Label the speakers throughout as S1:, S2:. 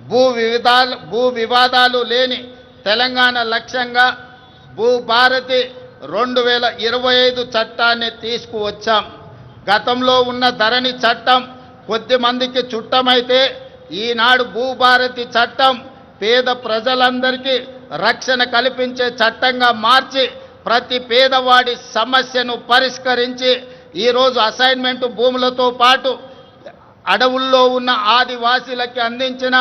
S1: భూ వివాదాలు లేని తెలంగాణ లక్ష్యంగా భూభారతి 2025 చట్టాన్ని తీసుకువచ్చాం. గతంలో ఉన్న ధరణి చట్టం కొద్ది మందికి చుట్టమైతే ఈనాడు భూభారతి చట్టం పేద ప్రజలందరికీ రక్షణ కల్పించే చట్టంగా మార్చి ప్రతి పేదవాడి సమస్యను పరిష్కరించి ఈరోజు అసైన్మెంట్ భూములతో పాటు అడవుల్లో ఉన్న ఆదివాసీలకి అందించిన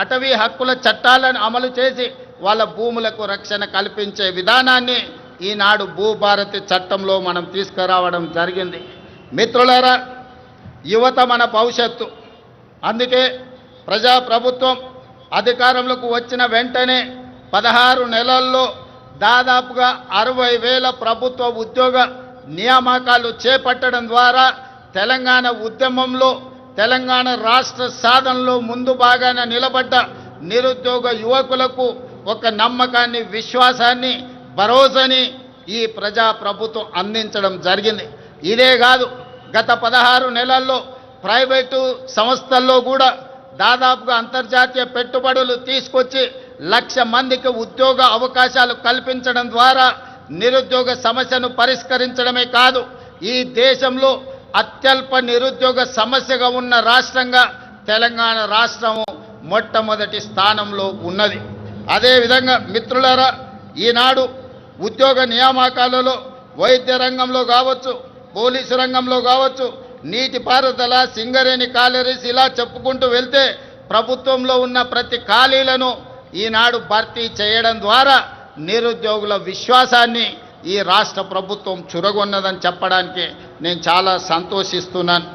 S1: అటవీ హక్కుల చట్టాలను అమలు చేసి వాళ్ళ భూములకు రక్షణ కల్పించే విధానాన్ని ఈనాడు భూభారతి చట్టంలో మనం తీసుకురావడం జరిగింది. మిత్రులారా, యువత మన భవిష్యత్తు. అందుకే ప్రజాప్రభుత్వం అధికారంలోకి వచ్చిన వెంటనే 16 నెలల్లో దాదాపుగా 60,000 ప్రభుత్వ ఉద్యోగ నియామకాలు చేపట్టడం ద్వారా తెలంగాణ ఉద్యమంలో తెలంగాణ రాష్ట్ర సాధనలో ముందు భాగాన నిలబడ్డ నిరుద్యోగ యువకులకు ఒక నమ్మకాన్ని, విశ్వాసాన్ని, భరోసాని ఈ ప్రజాప్రభుత్వం అందించడం జరిగింది. ఇదే కాదు, గత 16 నెలల్లో ప్రైవేటు సంస్థల్లో కూడా దాదాపుగా అంతర్జాతీయ పెట్టుబడులు తీసుకొచ్చి 1,00,000 మందికి ఉద్యోగ అవకాశాలు కల్పించడం ద్వారా నిరుద్యోగ సమస్యను పరిష్కరించడమే కాదు, ఈ దేశంలో అత్యల్ప నిరుద్యోగ సమస్యగా ఉన్న రాష్ట్రంగా తెలంగాణ రాష్ట్రము మొట్టమొదటి స్థానంలో ఉన్నది. అదేవిధంగా మిత్రులారా, ఈనాడు ఉద్యోగ నియామకాలలో వైద్య రంగంలో కావచ్చు, పోలీసు రంగంలో కావచ్చు, నీటిపారుదల, సింగరేణి కాలరీస్ ఇలా చెప్పుకుంటూ వెళ్తే ప్రభుత్వంలో ఉన్న ప్రతి ఖాళీలను ఈనాడు భర్తీ చేయడం ద్వారా నిరుద్యోగుల విశ్వాసాన్ని ఈ రాష్ట్ర ప్రభుత్వం చురగొన్నదని చెప్పడానికి నేను చాలా సంతోషిస్తున్నాను.